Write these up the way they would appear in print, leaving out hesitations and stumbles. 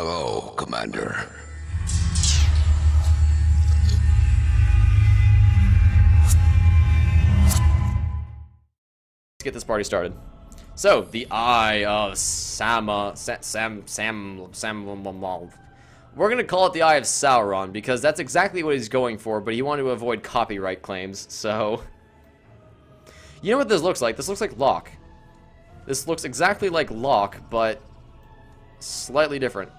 Hello, Commander. Let's get this party started. So, the Eye of we're gonna call it the Eye of Sauron because that's exactly what he's going for, but he wanted to avoid copyright claims, so... You know what this looks like? This looks like Locke. This looks exactly like Locke, but slightly different.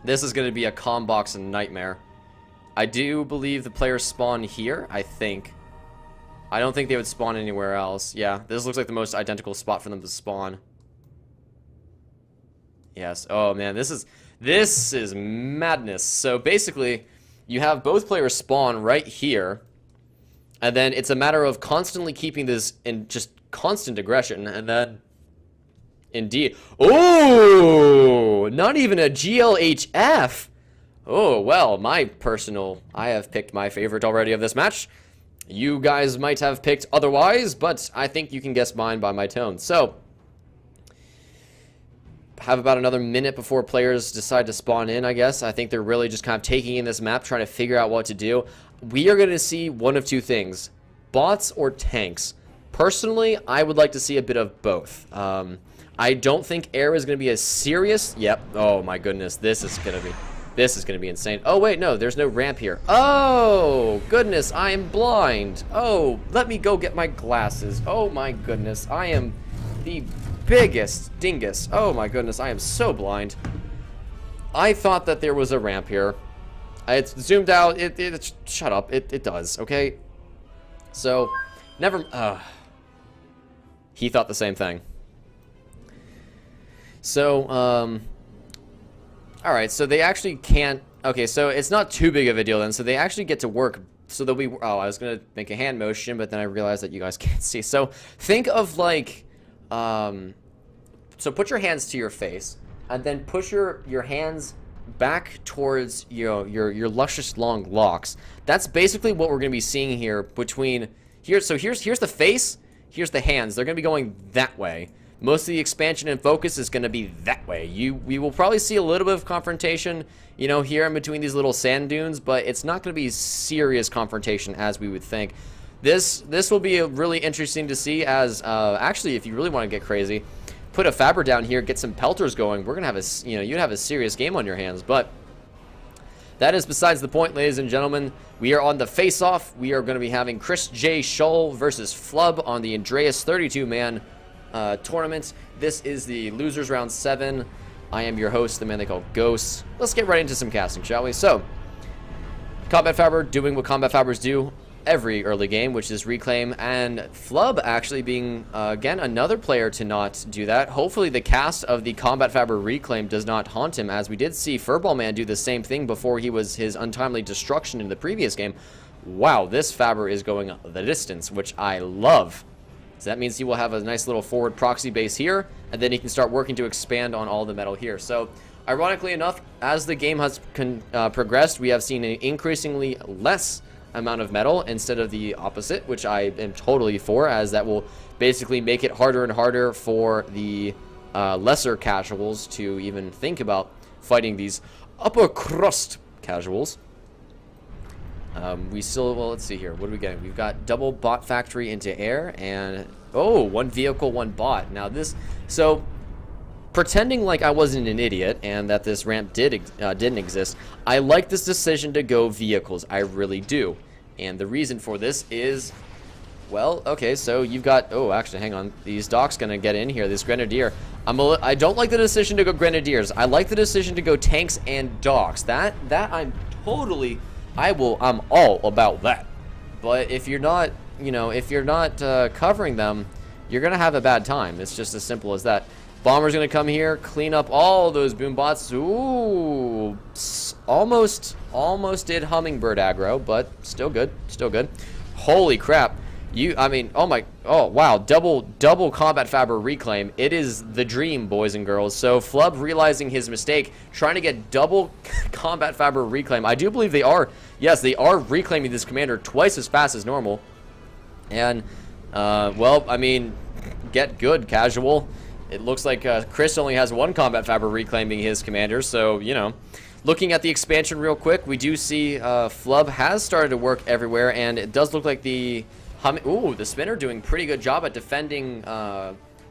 This is gonna be a combox nightmare. I do believe the players spawn here, I think. I don't think they would spawn anywhere else. Yeah, this looks like the most identical spot for them to spawn. Yes. Oh man, this is madness. So basically, you have both players spawn right here, and then it's a matter of constantly keeping this in just constant aggression, and then indeed, oh, not even a GLHF. Oh well, I have picked my favorite already of this match. You guys might have picked otherwise, but I think you can guess mine by my tone. So, have about another minute before players decide to spawn in, I guess. I think they're really just kind of taking in this map, trying to figure out what to do. We are going to see one of two things. Bots or tanks. Personally, I would like to see a bit of both. I don't think air is going to be as serious. Yep. Oh my goodness. This is going to be insane. Oh, wait, no, there's no ramp here. Oh, goodness, I am blind. Oh, let me go get my glasses. Oh, my goodness, I am the biggest dingus. Oh, my goodness, I am so blind. I thought that there was a ramp here. It's zoomed out. Shut up. It does, okay? So, he thought the same thing. So, alright, so they actually can't... Okay, so it's not too big of a deal then. So they actually get to work. So they'll be... Oh, I was going to make a hand motion, but then I realized that you guys can't see. So think of like... So put your hands to your face, and then push your hands back towards your luscious long locks. That's basically what we're going to be seeing here between... Here, so here's the face, here's the hands. They're going to be going that way. Most of the expansion and focus is going to be that way. We will probably see a little bit of confrontation, here in between these little sand dunes, but it's not going to be serious confrontation as we would think. This will be really interesting to see as, actually, if you really want to get crazy, put a Flubber down here, get some pelters going. We're going to have you'd have a serious game on your hands, but that is besides the point, ladies and gentlemen. We are on the face-off. We are going to be having Chrisj Shull versus Flub on the Andreas 32-man tournament. This is the losers round 7. I am your host, the man they call Ghost. Let's get right into some casting, shall we? So, Combat Flubber doing what Combat Flubbers do every early game, which is reclaim, and Flub actually being again another player to not do that. Hopefully the cast of the Combat Flubber reclaim does not haunt him, as we did see Furball Man do the same thing before he was his untimely destruction in the previous game. Wow, this Flubber is going the distance, which I love. So that means he will have a nice little forward proxy base here, and then he can start working to expand on all the metal here. So, ironically enough, as the game has progressed, we have seen an increasingly less amount of metal instead of the opposite, which I am totally for, as that will basically make it harder and harder for the lesser casuals to even think about fighting these upper crust casuals. Well, let's see here. What are we getting? We've got double bot factory into air, and oh, one vehicle, one bot. Now so pretending like I wasn't an idiot and that this ramp didn't exist, I like this decision to go vehicles. I really do. And the reason for this is, well, okay, so you've got, oh, actually, hang on. These docks gonna get in here. This grenadier. I don't like the decision to go grenadiers. I like the decision to go tanks and docks. That I'm totally... I'm all about that. But if you're not, covering them, you're gonna have a bad time. It's just as simple as that. Bomber's gonna come here, clean up all those boom bots. Ooh, almost did hummingbird aggro, but still good, Holy crap. Oh wow, double combat Flubber reclaim. It is the dream, boys and girls. So Flub realizing his mistake, trying to get double combat Flubber reclaim. I do believe they are reclaiming this commander twice as fast as normal. And well, get good, casual. It looks like Chrisj only has one combat fabric reclaiming his commander, so, you know. Looking at the expansion real quick, we do see Flub has started to work everywhere, and it does look like the the spinner doing pretty good job at defending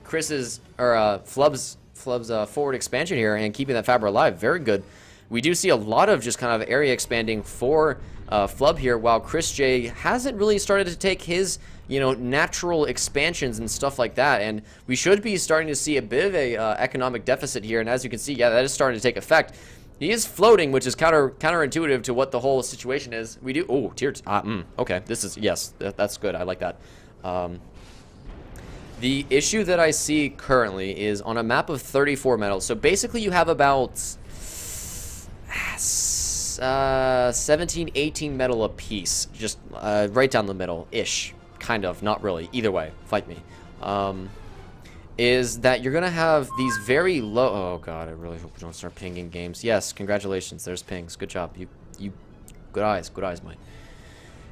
Chris's or Flub's forward expansion here and keeping that fabric alive. Very good. We do see a lot of just kind of area expanding for Flub here, while Chrisj hasn't really started to take his, you know, natural expansions and stuff like that, and we should be starting to see a bit of a economic deficit here, and as you can see, yeah, that is starting to take effect. He is floating, which is counterintuitive to what the whole situation is. We do, oh, tier, okay, this is, yes, that's good, I like that. The issue that I see currently is on a map of 34 metals, so basically you have about 17, 18 metal a piece, just right down the middle-ish, kind of, not really, either way, fight me. Is that you're gonna have these very low, oh god, I really hope we don't start pinging games. Yes, congratulations, there's pings, good job, you good eyes, Mike.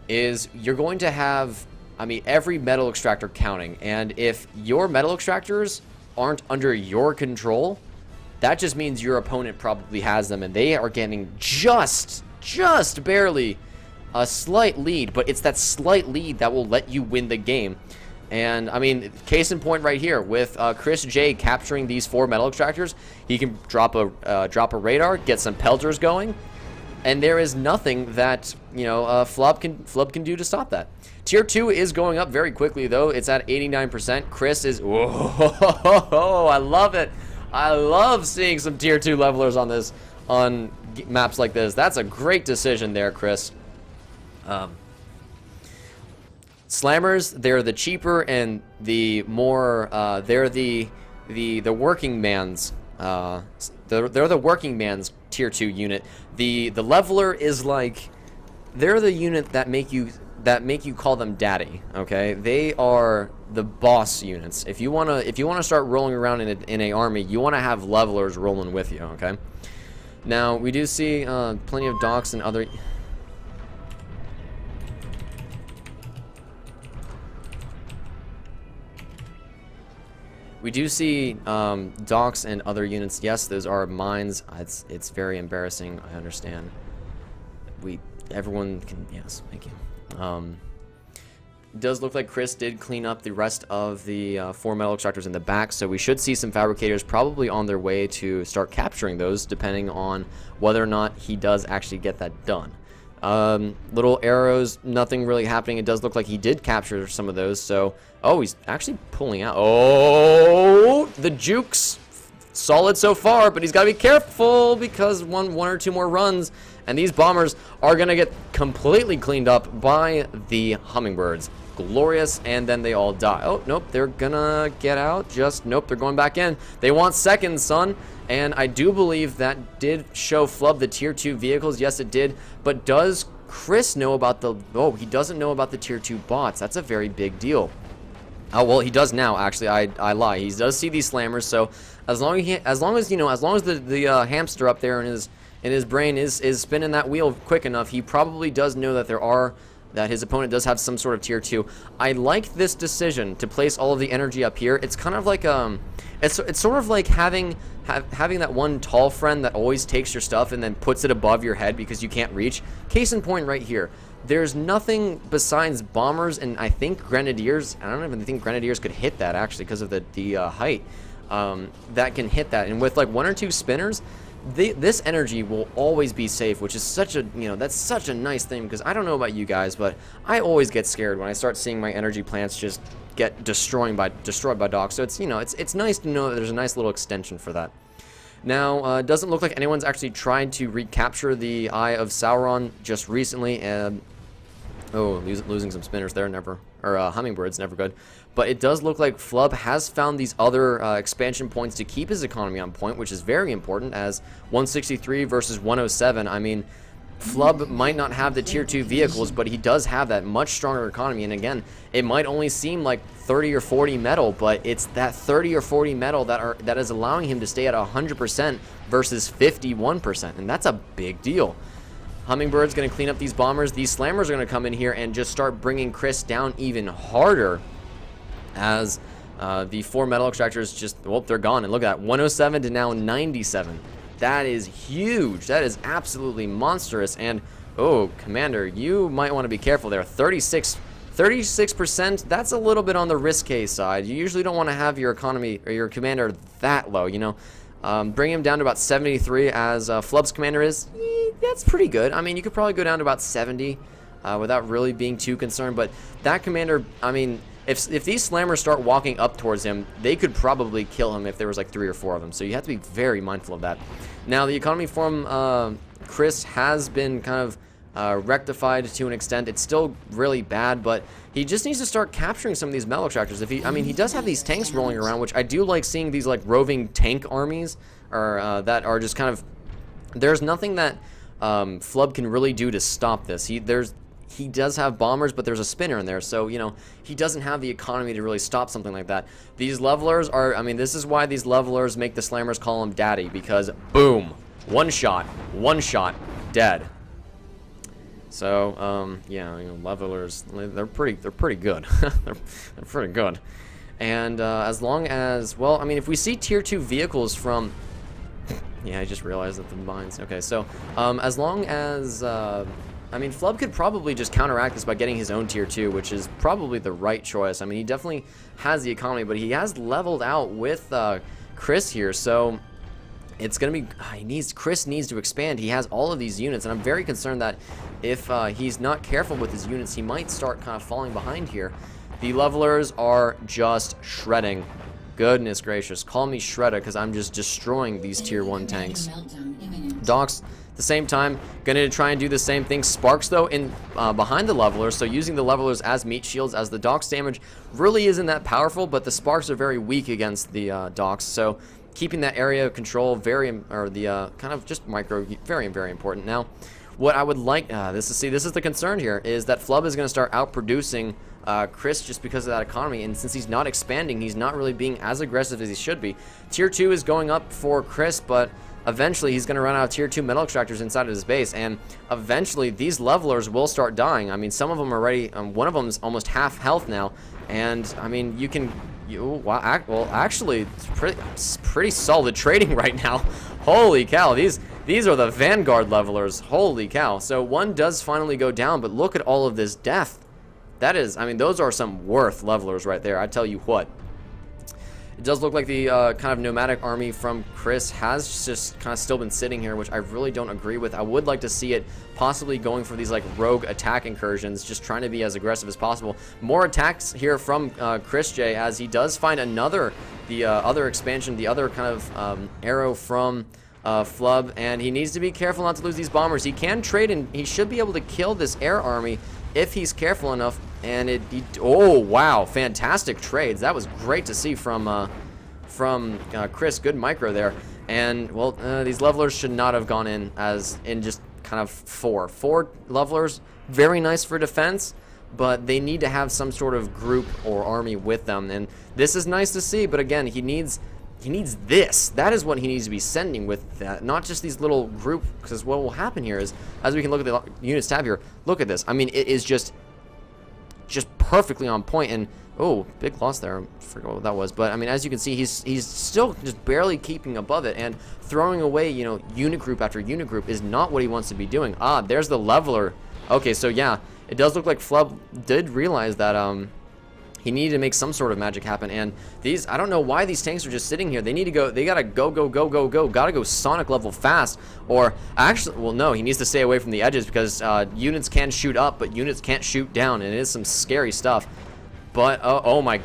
Is you're going to have, I mean, every metal extractor counting, and if your metal extractors aren't under your control, that just means your opponent probably has them, and they are getting just barely a slight lead, but it's that slight lead that will let you win the game. And, I mean, case in point right here, with Chrisj capturing these 4 metal extractors, he can drop a radar, get some pelters going, and there is nothing that, you know, Flub can do to stop that. Tier 2 is going up very quickly, though. It's at 89%. Chrisj is, whoa, I love it. I love seeing some Tier 2 levelers on maps like this. That's a great decision there, Chrisj. Slammers, they're the cheaper and the more, they're the working man's, they're the working man's Tier 2 unit. The leveler is like, they're the unit that make you call them daddy, okay? They are the boss units. If you wanna start rolling around in a army, you wanna have levelers rolling with you, okay? Now, we do see plenty of docks and other... We do see docks and other units. Yes, those are mines. It's very embarrassing. I understand. Everyone can. Yes, thank you. It does look like Chrisj did clean up the rest of the 4 metal extractors in the back, so we should see some fabricators probably on their way to start capturing those, depending on whether or not he does actually get that done. Little arrows, nothing really happening. It does look like he did capture some of those, so... Oh, he's actually pulling out. Oh, the jukes. Solid so far, but he's got to be careful because one or two more runs, and these bombers are going to get completely cleaned up by the hummingbirds. Glorious, and then they all die. Oh, nope, they're going to get out. Nope, they're going back in. They want seconds, son. And I do believe that did show Flub the Tier 2 vehicles. Yes, it did. But does Chrisj know about the... Oh, he doesn't know about the Tier 2 bots. That's a very big deal. Oh, well, he does now, actually. I lie. He does see these slammers, so as long as the hamster up there in his brain is spinning that wheel quick enough, he probably does know that his opponent does have some sort of Tier 2. I like this decision to place all of the energy up here. It's kind of like it's sort of like having that one tall friend that always takes your stuff and then puts it above your head because you can't reach. Case in point right here. There's nothing besides bombers and I think grenadiers. I don't even think grenadiers could hit that actually because of the height that can hit that. And with like 1 or 2 spinners, this energy will always be safe, which is such a, that's such a nice thing, because I don't know about you guys, but I always get scared when I start seeing my energy plants just get destroyed by dogs. So it's, it's nice to know that there's a nice little extension for that. Now, it doesn't look like anyone's actually tried to recapture the Eye of Sauron just recently. Oh, losing some spinners there, hummingbirds, never good. But it does look like Flub has found these other expansion points to keep his economy on point, which is very important, as 163 versus 107. I mean, Flub might not have the Tier 2 vehicles, but he does have that much stronger economy. And again, it might only seem like 30 or 40 metal, but it's that 30 or 40 metal that is allowing him to stay at 100% versus 51%, and that's a big deal. Hummingbird's going to clean up these bombers. These slammers are going to come in here and just start bringing Chrisj down even harder, as The 4 metal extractors just, well, they're gone. And look at that, 107 to now 97. That is huge. That is absolutely monstrous. And, oh, Commander, you might want to be careful there. 36%, that's a little bit on the risque side. You usually don't want to have your economy or your commander that low, you know. Bring him down to about 73 as Flub's commander is. That's pretty good. I mean, you could probably go down to about 70 without really being too concerned. But that commander, I mean, if these slammers start walking up towards him, they could probably kill him if there was like 3 or 4 of them. So you have to be very mindful of that. Now, the economy from Chrisj has been kind of rectified to an extent. It's still really bad, but he just needs to start capturing some of these metal extractors. I mean, he does have these tanks rolling around, which I do like seeing these like roving tank armies, or that are just kind of. There's nothing that Flub can really do to stop this. He does have bombers, but there's a spinner in there, so you know he doesn't have the economy to really stop something like that. These levelers are. I mean, this is why these levelers make the slammers call him daddy, because boom, one shot, dead. So, yeah, you know, levelers, they're pretty good. they're pretty good. And, as long as, well, I mean, if we see tier 2 vehicles from, yeah, I just realized that the mines, okay, so, as long as, I mean, Flub could probably just counteract this by getting his own tier 2, which is probably the right choice. I mean, he definitely has the economy, but he has leveled out with, Chrisj here, so it's gonna be, Chrisj needs to expand. He has all of these units, and I'm very concerned that if he's not careful with his units, he might start kind of falling behind here. The levelers are just shredding. Goodness gracious, call me Shredder, because I'm just destroying these tier 1 tanks. Docks, at the same time, gonna try and do the same thing. Sparks, though, in behind the levelers, so using the levelers as meat shields, as the Docks damage really isn't that powerful, but the Sparks are very weak against the Docks, so keeping that area of control kind of just micro, very important. Now, what I would like, this is the concern here, is that Flub is going to start outproducing Chrisj just because of that economy, and since he's not expanding, he's not really being as aggressive as he should be. Tier 2 is going up for Chrisj, but eventually he's going to run out of tier 2 metal extractors inside of his base, and eventually these levelers will start dying. I mean, some of them are already, one of them is almost half health now, and I mean, you can. Well, actually, it's pretty solid trading right now. Holy cow, these are the Vanguard levelers. Holy cow. So one does finally go down, but look at all of this death. That is, I mean, those are some worth levelers right there, I tell you what. It does look like the kind of nomadic army from Chrisj has just kind of still been sitting here, which I really don't agree with. I would like to see it possibly going for these like rogue attack incursions, just trying to be as aggressive as possible. More attacks here from Chrisj, as he does find the other expansion, the other kind of arrow from Flub, and he needs to be careful not to lose these bombers. He can trade, and he should be able to kill this air army if he's careful enough. And oh wow, fantastic trades. That was great to see from Chrisj. Good micro there. And well, these levelers should not have gone in as in just kind of four levelers. Very nice for defense, but they need to have some sort of group or army with them. And this is nice to see, but again, he needs this. That is what he needs to be sending with that, not just these little group. Because what will happen here is, as we can look at the units tab here, look at this. I mean, it is just perfectly on point. And oh, big loss there. I forgot what that was, but I mean, as you can see, he's still just barely keeping above it, and throwing away, you know, unit group after unit group is not what he wants to be doing. Ah, there's the leveler. Okay, so yeah, it does look like Flub did realize that he needed to make some sort of magic happen. And these, I don't know why these tanks are just sitting here. They need to go, they gotta go. Gotta go Sonic level fast. Or actually, well, no, he needs to stay away from the edges, because units can shoot up, but units can't shoot down, and it is some scary stuff. But oh my,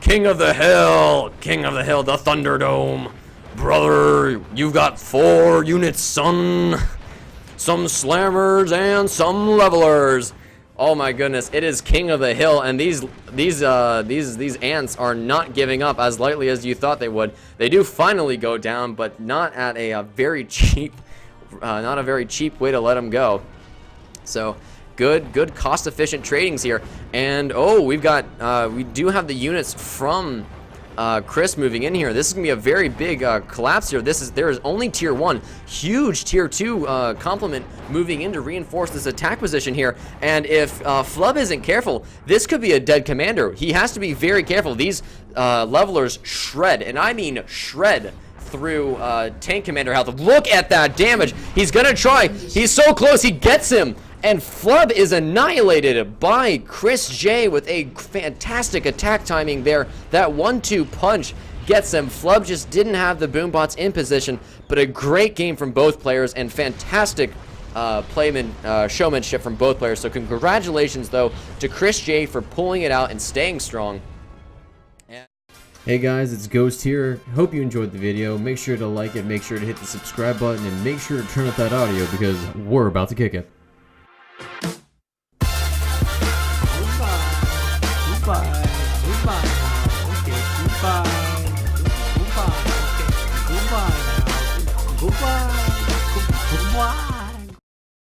King of the Hill, the Thunderdome, brother, you've got 4 units, son. Some slammers and some levelers. Oh my goodness, it is King of the Hill, and these ants are not giving up as lightly as you thought they would. They do finally go down, but not at a very cheap, not a very cheap way to let them go. So good cost-efficient tradings here, and oh, we do have the units from Chrisj moving in here. This is gonna be a very big collapse here. There is only tier 1, huge tier 2 complement moving in to reinforce this attack position here. And if Flub isn't careful, this could be a dead commander. He has to be very careful. These levelers shred, and I mean shred, through tank commander health. Look at that damage. He's gonna try. He's so close. He gets him. And Flub is annihilated by Chrisj with a fantastic attack timing there. That 1-2 punch gets him. Flub just didn't have the boombots in position, but a great game from both players and fantastic showmanship from both players. So congratulations, though, to Chrisj for pulling it out and staying strong. Hey guys, it's Ghost here. Hope you enjoyed the video. Make sure to like it, make sure to hit the subscribe button, and make sure to turn up that audio because we're about to kick it.